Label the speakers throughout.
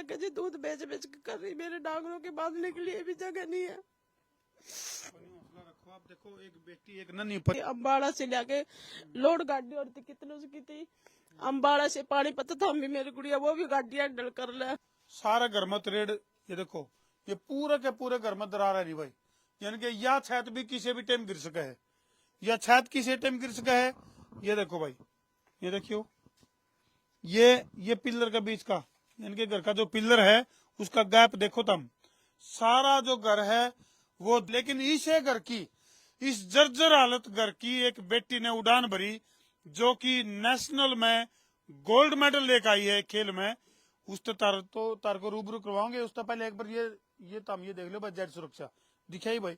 Speaker 1: के जी दूध बेच बेच के कर रही, मेरे डांगरों के बांधने के लिए भी जगह नहीं है।
Speaker 2: रखो आप देखो, एक बेटी एक नन्ही पर
Speaker 1: अम्बाड़ा से लाके लोड गाड़ी और थी, कितने उसकी थी, अम्बाड़ा से पानीपत था हम भी, मेरी गुड़िया वो भी गाड़ी हैंडल कर ले।
Speaker 2: सारा घर में रेड, ये देखो ये पूरे के पूरे घर में दरार है नहीं भाई, यानी कि या छत भी किसी भी टाइम गिर सका है, या छत किसी टाइम गिर सका है। ये देखो भाई, ये देखियो, ये पिलर के बीच का, यानी कि घर का जो पिलर है उसका गैप देखो तुम, सारा जो घर है वो। लेकिन इस घर की, इस जर्जर हालत घर की एक बेटी ने उड़ान भरी, जो कि नेशनल में गोल्ड मेडल लेकर आई है खेल में। उस तार को रूबरू करवाओगे। उससे पहले एक बार ये तुम ये देख लो भाई, जेड सुरक्षा दिखाई भाई,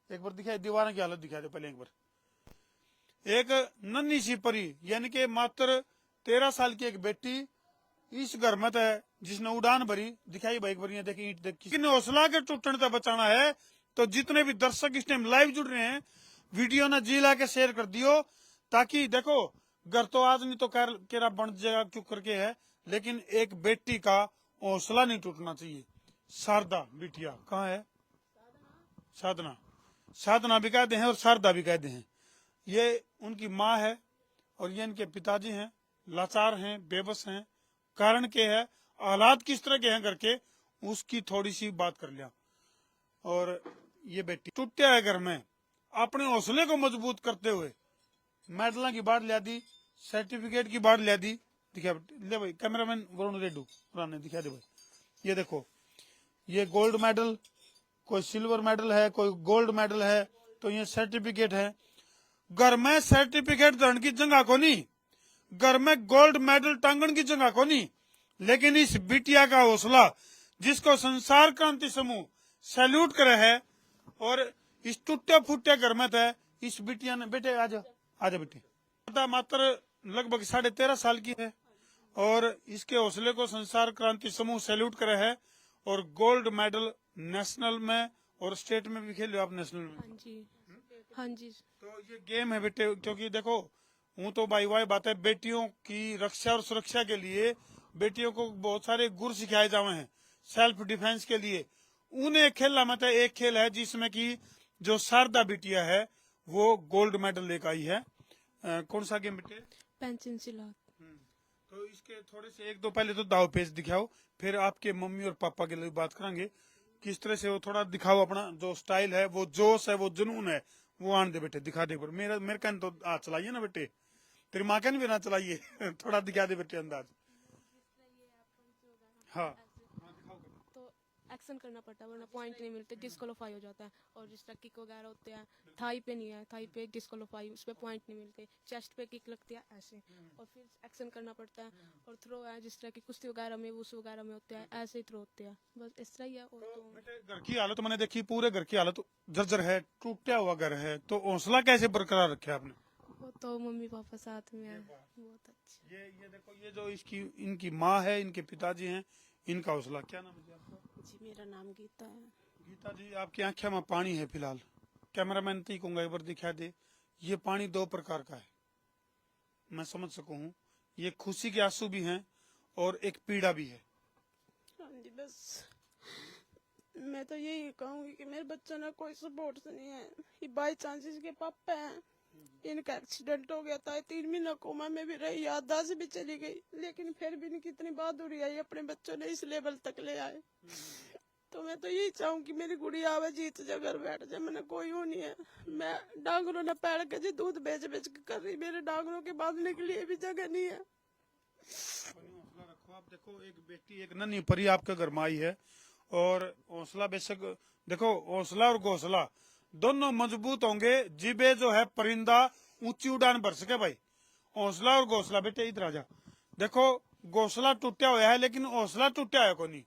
Speaker 2: एक बार दिखाई, दीवार की हालत दिखा दे पहले एक बार। एक नन्ही सी परी, यानी कि मात्र 13 साल की एक बेटी इस घर में है जिसने उड़ान भरी, दिखाई भाई एक बार। ये देखिए ईंट देखिए, हौसला के टूटने तक बचाना है तो जितने भी दर्शक इस टाइम लाइव जुड़ रहे हैं, वीडियो ना जी ला के शेयर कर दियो, ताकि देखो घर तो आज नहीं तो केरा बन जाएगा क्यों करके है, लेकिन एक बेटी का हौसला नहीं टूटना चाहिए। शारदा बिटिया कहाँ है? साधना, साधना भी कहते हैं और शारदा भी कहते हैं। ये उनकी माँ है और ये इनके पिताजी हैं, लाचार हैं, बेबस हैं। कारण क्या है, हालात किस तरह के हैं करके उसकी थोड़ी सी बात कर लिया। और ये बेटी टूटा है घर में, अपने हौसले को मजबूत करते हुए मेडल की बाढ़ लिया दी, सर्टिफिकेट की बाढ़ लिया दी। दिखा ले भाई, कैमरामैन वरुण रेड्डू पुराने दिखा दे भाई। ये देखो, ये गोल्ड मेडल, कोई सिल्वर मेडल है, कोई गोल्ड मेडल है, तो ये सर्टिफिकेट है। घर में सर्टिफिकेट धरने की जगह को नहीं, घर में गोल्ड मेडल टांगन की जगह को नहीं, लेकिन इस बिटिया का हौसला, जिसको संसार क्रांति समूह सैल्यूट करे है, और इस टूटे फूटे घर में था इस बिटिया ने। बेटे आजा, आजा बेटे। मात्र लगभग 13.5 साल की है और इसके हौसले को संसार क्रांति समूह सैल्यूट करे है, और गोल्ड मेडल नेशनल में और स्टेट में भी खेले आप, नेशनल में।
Speaker 1: हाँ जी, हाँ जी।
Speaker 2: तो ये गेम है बेटे, क्योंकि देखो हूँ तो भाई वाई बात है, बेटियों की रक्षा और सुरक्षा के लिए बेटियों को बहुत सारे गुर सिखाए जावे हैं, सेल्फ डिफेंस के लिए। उन्हें खेला मत है, एक खेल है जिसमें कि जो शारदा बिटिया है वो गोल्ड मेडल लेकर आई है। कौन सा गेम बेटे?
Speaker 1: पेंसिल सिला।
Speaker 2: तो इसके थोड़े से एक दो पहले तो दाव पेच दिखाओ, फिर आपके मम्मी और पापा के लिए बात करेंगे किस तरह से वो थोड़ा दिखाओ, अपना जो स्टाइल है, वो जोश है, वो जुनून है, वो आन दे बेटे, दिखा दे। मेरे कहने तो हाथ चलाइए ना बेटे, तेरी माँ कहने भी ना चलाइए थोड़ा दिखा दे बेटे अंदाज। हाँ,
Speaker 1: तो एक्शन करना पड़ता है वरना पॉइंट नहीं मिलते, डिस्क्वालीफाई हो जाता है। और जिस तरह किक वगैरह होते हैं, थाई पे नहीं है, थाई पे डिस्क्वालीफाई, उस पर पॉइंट नहीं मिलते। चेस्ट पे किक लगती है ऐसे, और फिर एक्शन करना पड़ता है। और थ्रो है जिस तरह की कुश्ती वगैरह में, वुशु वगैरह में होते हैं, ऐसे ही थ्रो होते हैं, बस इस तरह ही है। और तो
Speaker 2: बेटे घर की हालत मैंने देखी, पूरे घर की हालत जर्जर है, टूटा हुआ घर है, तो हौसला कैसे बरकरार रखा आपने?
Speaker 1: वो तो मम्मी पापा साथ में है, बहुत अच्छा।
Speaker 2: ये देखो, ये जो इसकी इनकी माँ है, इनके पिताजी हैं, इनका हौसला। क्या नाम है जी आपका?
Speaker 1: जी मेरा नाम गीता है।
Speaker 2: गीता जी, आपकी आंखें में पानी है फिलहाल, कैमरामैन ती कहूंगा एक बार दिखा दे। ये पानी दो प्रकार का है, मैं समझ सकूं हूँ। ये खुशी के आंसू भी हैं और एक पीड़ा भी है।
Speaker 1: हाँ जी, बस मैं तो यही कहूंगी कि मेरे बच्चों ने कोई सपोर्ट से नहीं है। ये बाई चांस इसके पापा हैं, इनका एक्सीडेंट हो गया था, 3 महीना कोमा में भी रही, याददाश्त भी चली गई, लेकिन फिर भी इनकी इतनी बहादुरी आई, अपने बच्चों ने इस लेवल तक ले आए। तो मैं तो यही चाहूंगी मेरी गुड़िया आवे, जीत जाए, घर बैठ जाए, मैंने कोई वो नहीं है। मैं डांगरों ने पैर के जी दूध बेच बेच के कर रही, मेरे डांगरों के बांधने के लिए भी जगह नहीं है।
Speaker 2: हौसला रखो आप देखो, एक बेटी एक नन्ही परी आपके घर में आई है, और हौसला बेशक देखो, हौसला और घोसला दोनों मजबूत होंगे, जिबे जो है परिंदा ऊंची उड़ान भर सके भाई। हौसला और घोसला, बेटे इधर आ जा। देखो घोसला टूटा हुआ है लेकिन हौसला टूटा है को नहीं,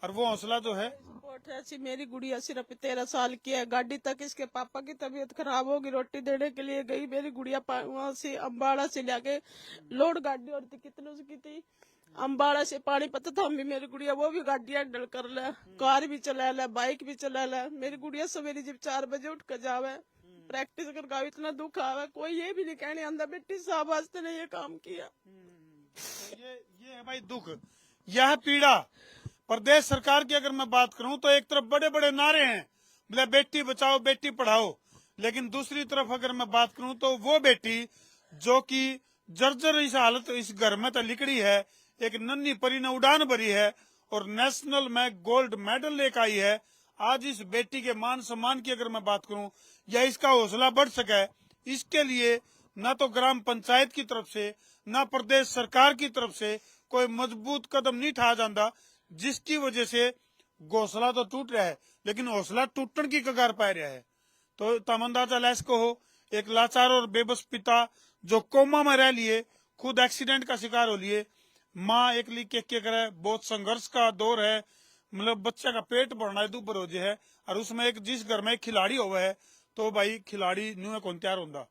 Speaker 2: और वो हौसला जो है।
Speaker 1: ऐसी मेरी गुड़िया सिर्फ 13 साल की है, गाड़ी तक इसके पापा की तबीयत खराब होगी, रोटी देने के लिए गई मेरी गुड़िया, वहां से अम्बाड़ा से लाके लोड गाड़ी और थी, कितने उसकी थी, अम्बाड़ा से पानीपत था हम भी, मेरी गुड़िया वो भी गाड़ी हैंडल कर ले, कार भी चला ले, बाइक भी चला ले। मेरी गुड़िया सवेरे जब 4 बजे उठ कर जावे प्रैक्टिस कर गाँव, इतना दुख आवे, कोई ये भी नहीं कहने आंदा बेटी शाबाश तूने ये काम किया।
Speaker 2: ये है भाई दुख, यह पीड़ा, प्रदेश सरकार की अगर मैं बात करूं तो एक तरफ बड़े बड़े नारे हैं, बोले बेटी बचाओ बेटी पढ़ाओ, लेकिन दूसरी तरफ अगर मैं बात करूं तो वो बेटी जो कि जर्जर इस हालत इस घर में तो लिकड़ी है, एक नन्ही परी ने उड़ान भरी है और नेशनल में गोल्ड मेडल लेकर आई है। आज इस बेटी के मान सम्मान की अगर मैं बात करूं या इसका हौसला बढ़ सके, इसके लिए न तो ग्राम पंचायत की तरफ से न प्रदेश सरकार की तरफ से कोई मजबूत कदम नहीं उठाया जाता, जिसकी वजह से हौसला तो टूट रहा है लेकिन हौसला टूटने की कगार पा रहा है। तो तम अंदाजा लैस को हो, एक लाचार और बेबस पिता जो कोमा में रह लिए, खुद एक्सीडेंट का शिकार हो लिए, माँ एक ली के करे, बहुत संघर्ष का दौर है, मतलब बच्चे का पेट भरना है दुबर हो है, और उसमें एक जिस घर में एक खिलाड़ी हुआ है तो भाई खिलाड़ी न्यू कौन तैयार होता,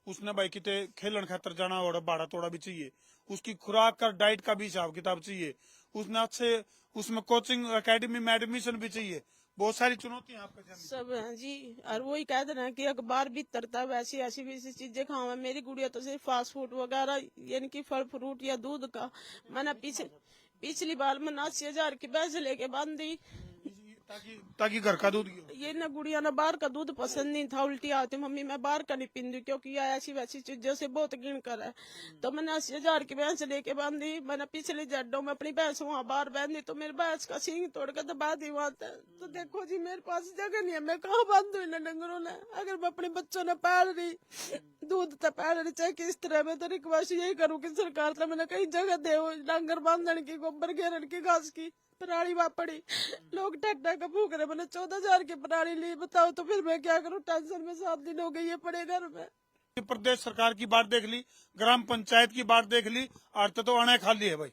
Speaker 2: उसने भाई कितने खेलन खातर जाना और बाड़ा तोड़ा भी चाहिए, उसकी खुराक का डाइट का भी हिसाब किताब चाहिए, उसने अच्छे उसमें कोचिंग एकेडमी में एडमिशन भी चाहिए, बहुत सारी चुनौतियां आपके सामने
Speaker 1: सब है जी। और वही कह देना कि अखबार भी तरता वैसी ऐसी वैसी चीजें खावा। मेरी गुड़िया तो सिर्फ फास्ट फूड वगैरह यानी कि फल फ्रूट या दूध का। मैंने पिछली बार मैं 80,000 की भैंस लेके बांधी
Speaker 2: ताकि घर का दूध
Speaker 1: ये ना गुड़िया ना बाहर का दूध पसंद नहीं था, उल्टी आती मम्मी मैं बाहर का नहीं पींदी क्योंकि यह ऐसी वैसी चीजों से बहुत गिन कर है। तो मैंने 80,000 की भैंस लेके बांधी। मैंने पिछले जड्डों में अपनी भैंस वहाँ बाहर बांधी तो मेरी भैंस का सींग तोड़ कर दबा दी वहां तक। तो देखो जी मेरे पास जगह नहीं है, मैं कहाँ बांधू इन डंगरों ने। अगर मैं अपने बच्चों ने पाल रही दूध तो पाल रही चाहे किस तरह, मैं तो रिक्वेस्ट यही करूँ कि सरकार तो मैंने कहीं जगह दे डंगर बांधने की, गोबर घेरन की, घास की पराली वापड़ी। लोग टट्टा का भूख रहे, मैंने 14,000 की पराली ली, बताओ तो फिर मैं क्या करूं। टेंशन में 7 दिन हो गई है पड़े घर में।
Speaker 2: प्रदेश सरकार की बात देख ली, ग्राम पंचायत की बात देख ली, और तो अणे खाली है भाई,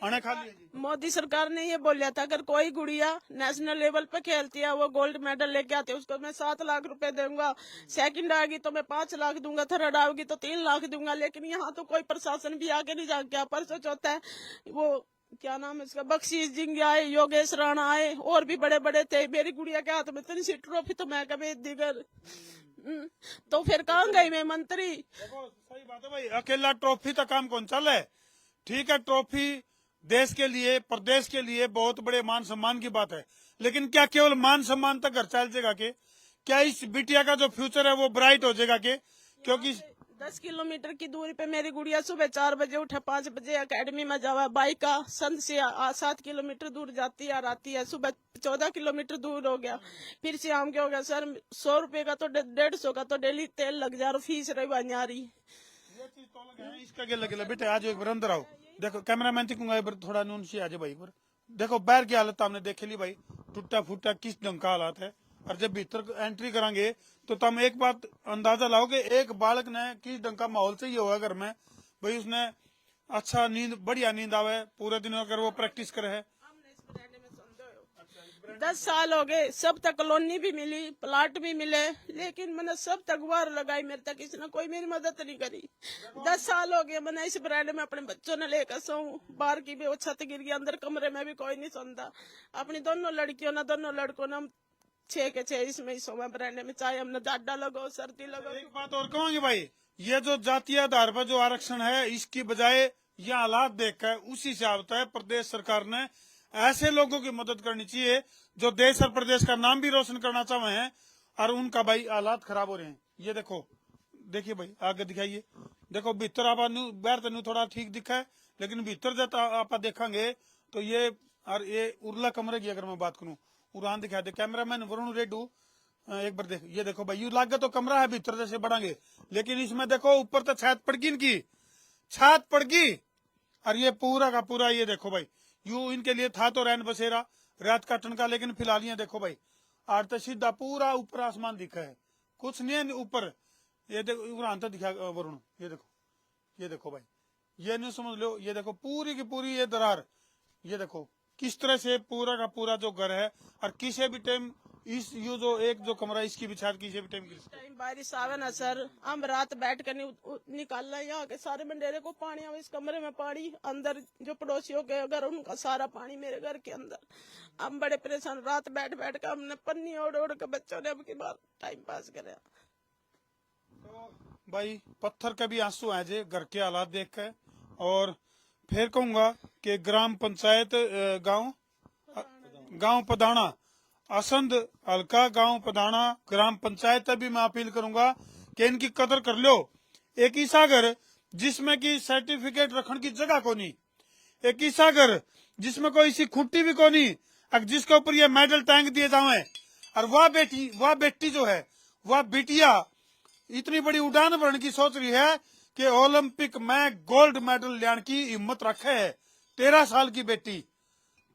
Speaker 2: अणे खाली है जी।
Speaker 1: मोदी सरकार ने ये बोला था अगर कोई गुड़िया नेशनल लेवल पे खेलती है वो गोल्ड मेडल लेके आती है उसको मैं 7 लाख रुपए दूंगा, सेकंड आएगी तो मैं 5 लाख दूंगा, थर्ड आएगी तो 3 लाख दूंगा। लेकिन यहाँ तो कोई प्रशासन भी आगे नहीं जा गया। परसों चौथा है वो क्या नाम है इसका, बख्शीश सिंह आए, योगेश राणा आए, और भी बड़े बड़े थे। मेरी गुड़िया के हाथ में इतनी सी ट्रॉफी तो मैं कभी दिगर तो फिर कहाँ गई मैं मंत्री।
Speaker 2: देखो सही बात है भाई, अकेला ट्रॉफी तो काम कौन चल है। ठीक है, ट्रॉफी देश के लिए प्रदेश के लिए बहुत बड़े मान सम्मान की बात है, लेकिन क्या केवल मान सम्मान तक घर चल जाएगा के? क्या इस बिटिया का जो फ्यूचर है वो ब्राइट हो जाएगा के? क्योंकि
Speaker 1: 10 किलोमीटर की दूरी पे मेरी गुड़िया सुबह 4 बजे उठे, 5 बजे एकेडमी में जावा, बाइक का संत से 7 किलोमीटर दूर जाती है और आती है। सुबह 14 किलोमीटर दूर हो गया, फिर शाम के हो गया सर 100 रुपए का तो 150 का तो डेली तेल लग जा रहा, फीस रही बनियारी।
Speaker 2: ये चीज तो लगे है, इसका क्या लगे बेटे आज एक बार अंदर आओ। देखो कैमरामैन थी कहूंगा एक बार थोड़ा नून से आ जाए भाई। देखो बाहर की हालत हमने देख ली भाई, टूटा फूटा किस ढंग का हालात है, और जब भीतर एंट्री करेंगे तो तुम एक बात अंदाजा लाओगे, एक बालक ने किस ढंग का माहौल चाहिए होगा घर में भाई, उसने अच्छा नींद बढ़िया नींद आवे पूरे दिन अगर वो प्रैक्टिस करे है।
Speaker 1: 10 साल हो गए, सब तक कॉलोनी भी मिली, प्लाट भी मिले, लेकिन मैंने सब तक गुहार लगाई, मेरे तक किसी ने कोई मेरी मदद नहीं करी। 10 साल हो गए मैंने इस ब्रांड में अपने बच्चों ने लेकर सोऊं, बाहर की भी वो छत गिर गई, अंदर कमरे में भी कोई नहीं सोता। अपनी दोनों लड़कियों ने दोनों लड़कों ने 6 के 6 इसमें ही सोवा ब्रांड में, चाहे हमने डाडा लगो सर्दी लगो।
Speaker 2: एक बात और कहूंगी भाई, ये जो जातीय आधार पर जो आरक्षण है इसकी बजाय ये हालात देखकर उसी हिसाब है प्रदेश सरकार ने ऐसे लोगों की मदद करनी चाहिए जो देश और प्रदेश का नाम भी रोशन करना चाहे हैं, और उनका भाई हालात खराब हो रहे हैं। ये देखो, देखिए भाई आगे दिखाइए, देखो भीतर आप बाहर तेन थोड़ा ठीक दिखा है, लेकिन भीतर जब आप देखेंगे तो ये और ये उर्ला कमरे की अगर मैं बात करूं उड़ान दिखा दे कैमरामैन वरुण रेड्डू एक बार देख। ये देखो भाई यू लागे तो कमरा है भीतर जैसे बढ़ांगे, लेकिन इसमें देखो ऊपर तो छत पड़गी, इनकी छत पड़गी, और ये पूरा का पूरा ये देखो भाई यू इनके लिए था तो रैन बसेरा रात काटन का, लेकिन फिलहाल ये देखो भाई आज तो सीधा पूरा ऊपर आसमान दिखा है, कुछ नहीं है ऊपर। ये देखो उड़ान तो दिखा वरुण, ये देखो भाई, ये नहीं समझ लो, ये देखो पूरी की पूरी ये दरार, ये देखो किस तरह से पूरा का पूरा जो घर है, और किसी भी टाइम इस यू जो एक जो कमरा इसकी भी छत किसी भी टाइम
Speaker 1: टाइम बारिश आवे ना सर, हम रात बैठ कर निकाल रहे यहाँ के सारे मंडेरे को पानी आवे, इस कमरे में पानी, अंदर जो पड़ोसियों के घर उनका सारा पानी मेरे घर के अंदर। हम बड़े परेशान, रात बैठ बैठ कर हमने पन्नी ओढ़ ओढ़ के बच्चों ने अब की बार टाइम पास करे।
Speaker 2: तो भाई पत्थर के भी आंसू आए जे घर के हालात देख कर, और फिर कहूंगा कि ग्राम पंचायत गांव गांव पधाना, असंध हल्का गांव पधाना ग्राम पंचायत भी मैं अपील करूंगा कि इनकी कदर कर लो। एक ऐसा घर जिसमें की सर्टिफिकेट रखने की जगह कोनी, एक ऐसा घर जिसमें कोई सी खुट्टी भी कोनी, जिसके ऊपर ये मेडल टैंक दिए जावे। और वह बेटी जो है, वह बिटिया इतनी बड़ी उड़ान भरने की सोच रही है कि ओलंपिक में गोल्ड मेडल लेने की हिम्मत रखे है। 13 साल की बेटी,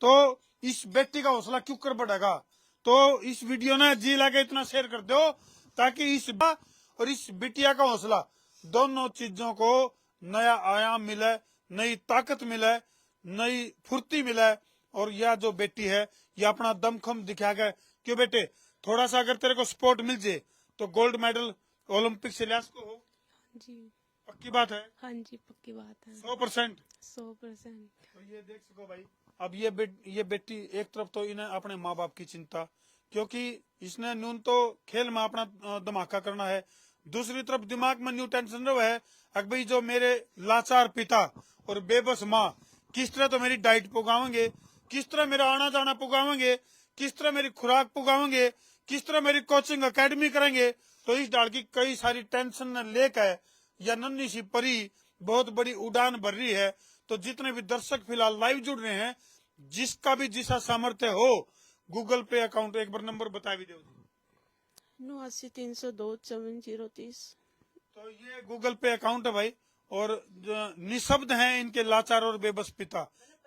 Speaker 2: तो इस बेटी का हौसला क्यों कर बढ़ेगा। तो इस वीडियो ने जी लगे इतना शेयर कर दो ताकि इस और इस बिटिया का हौसला दोनों चीजों को नया आयाम मिले, नई ताकत मिले, नई फुर्ती मिले। और यह जो बेटी है यह अपना दमखम दिखा गया। क्यों बेटे, थोड़ा सा अगर तेरे को सपोर्ट मिल जाए तो गोल्ड मेडल ओलंपिक से लिया को हो।
Speaker 1: जी
Speaker 2: पक्की बात है।
Speaker 1: हाँ जी पक्की बात है।
Speaker 2: 100%।
Speaker 1: 100%।
Speaker 2: तो ये देख सको भाई, अब ये बेटी एक तरफ तो इन्हें अपने माँ बाप की चिंता, क्योंकि इसने न्यून तो खेल में अपना धमाका करना है, दूसरी तरफ दिमाग में न्यू टेंशन रहा है अगर भाई जो मेरे लाचार पिता और बेबस माँ किस तरह तो मेरी डाइट पुगावेंगे, किस तरह मेरा आना जाना पुगावेंगे, किस तरह मेरी खुराक पुगावेंगे, किस तरह मेरी कोचिंग अकेडमी करेंगे। तो इस डाल की कई सारी टेंशन न लेकर या नन्ही सी परी बहुत बड़ी उड़ान भर रही है। तो जितने भी दर्शक फिलहाल लाइव जुड़ रहे हैं, जिसका भी जिसा सामर्थ्य हो, गूगल पे अकाउंट एक बार नंबर बता भी दो।
Speaker 1: 89 302 54 030।
Speaker 2: तो ये गूगल पे अकाउंट है भाई, और निशब्द हैं इनके लाचार और बेबस पिता,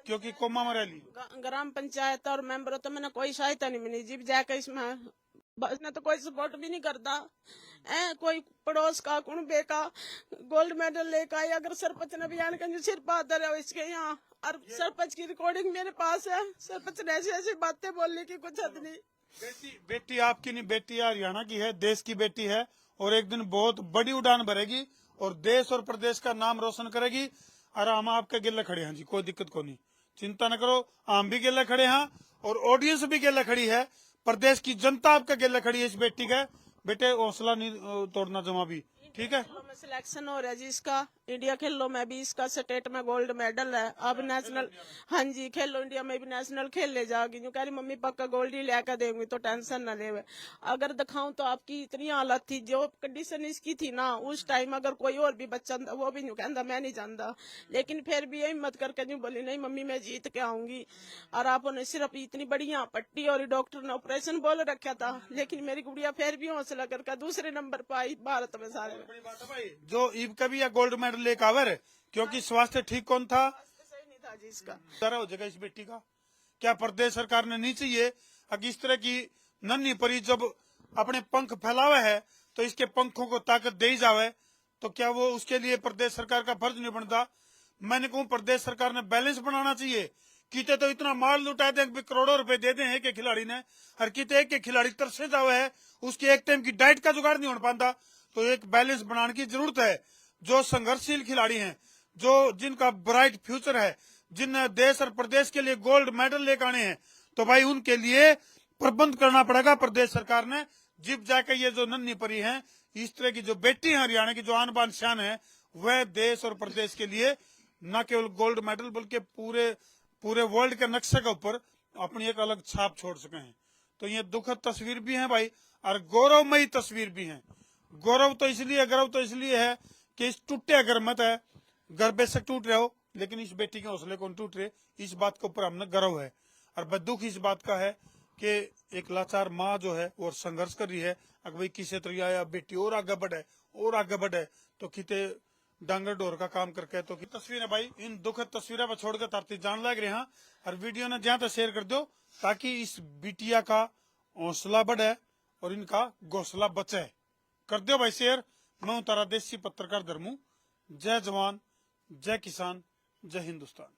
Speaker 2: क्योंकि कोमा में रैली
Speaker 1: ग्राम पंचायत और मेंबरों तो मैंने कोई सहायता नहीं मिली। जीप जाकर इसमें बस ने तो कोई सपोर्ट भी नहीं करता है। कोई पड़ोस का कुणबे का गोल्ड मेडल लेकर आया, अगर सरपंच ने बयान कर सिर पादर है इसके यहाँ, और सरपंच की रिकॉर्डिंग मेरे पास है। सरपंच ने ऐसी ऐसी बातें बोलने की कुछ हद नहीं।
Speaker 2: बेटी आपकी नहीं, बेटी हरियाणा की है, देश की बेटी है, और एक दिन बहुत बड़ी उड़ान भरेगी और देश और प्रदेश का नाम रोशन करेगी। और हम आपके गिले खड़े हैं जी, कोई दिक्कत को नहीं, चिंता न करो। हम भी गिले खड़े हैं और ऑडियंस भी गिले खड़ी है, प्रदेश की जनता आपका गिले खड़ी है इस बेटी का। बेटे हौसला नहीं तोड़ना जमा भी, ठीक है।
Speaker 1: खेलों में सिलेक्शन हो रहा है जी इसका, इंडिया खेलों में भी इसका स्टेट में गोल्ड मेडल है। अब नेशनल, हाँ जी, खेलो इंडिया में भी नेशनल खेल ले जाओगी। जो कह रही मम्मी पक्का गोल्ड ही लेकर देंगी, तो टेंशन न ले। अगर दिखाऊं तो आपकी इतनी हालत थी, जो कंडीशन इसकी थी ना उस टाइम, अगर कोई और भी बच्चा वो भी नहीं कहता मैं नहीं जानता, लेकिन फिर भी हिम्मत करके नहीं बोली नहीं मम्मी मैं जीत के आऊंगी। और आपने सिर्फ इतनी बढ़िया पट्टी और डॉक्टर ने ऑपरेशन बोल रखा था, लेकिन मेरी गुड़िया फिर भी हौसला करके दूसरे नंबर पर आई भारत में सारे में।
Speaker 2: बड़ी बात है भाई, जो ईब का भी या गोल्ड मेडल लेकर आवर, क्योंकि स्वास्थ्य ठीक कौन था,
Speaker 1: सही नहीं था जी इसका।
Speaker 2: जरा हो जाएगा इस बेटी का। क्या प्रदेश सरकार ने नहीं चाहिए अगर इस तरह की नन्ही परी जब अपने पंख फैलावे है तो इसके पंखों को ताकत दे ही जावे, तो क्या वो उसके लिए प्रदेश सरकार का फर्ज नहीं बनता। मैंने कहूँ प्रदेश सरकार ने बैलेंस बनाना चाहिए। किते तो इतना माल लुटा दे, करोड़ों रुपए दे दे एक खिलाड़ी ने, और किते एक खिलाड़ी तरसे जावे है, उसकी एक टाइम की डाइट का जुगाड़ नहीं हो पाता। तो एक बैलेंस बनाने की जरूरत है। जो संघर्षशील खिलाड़ी हैं, जो जिनका ब्राइट फ्यूचर है, जिन देश और प्रदेश के लिए गोल्ड मेडल लेकर आने हैं, तो भाई उनके लिए प्रबंध करना पड़ेगा प्रदेश सरकार ने। जिप जाकर ये जो नन्ही परी हैं, इस तरह की जो बेटी है हरियाणा की, जो आन बान शान है, वह देश और प्रदेश के लिए न केवल गोल्ड मेडल बल्कि पूरे वर्ल्ड के नक्शे के ऊपर अपनी एक अलग छाप छोड़ सके हैं। तो ये दुखद तस्वीर भी है भाई, और गौरवमयी तस्वीर भी है। गर्व तो इसलिए है कि इस टूटे घर मत है, घर बेशक टूट रहे हो, लेकिन इस बेटी के हौसले को टूट रहे, इस बात के ऊपर हमने गर्व है। और दुख इस बात का है कि एक लाचार माँ जो है वो संघर्ष कर रही है, अगर भाई किसी तरह या बेटी और आगे बढ़े तो किते डांगर डोर का काम करके। तो तस्वीर है भाई, इन दुखद तस्वीरों पर छोड़कर तारती जान लग रहे हैं। और वीडियो ने जहाँ तक शेयर कर दो ताकि इस बिटिया का हौसला बढ़े और इनका घोंसला बचे। कर दो भाई शेयर। मैं हूं तारा देसी पत्रकार धर्मू। जय जवान, जय किसान, जय हिंदुस्तान।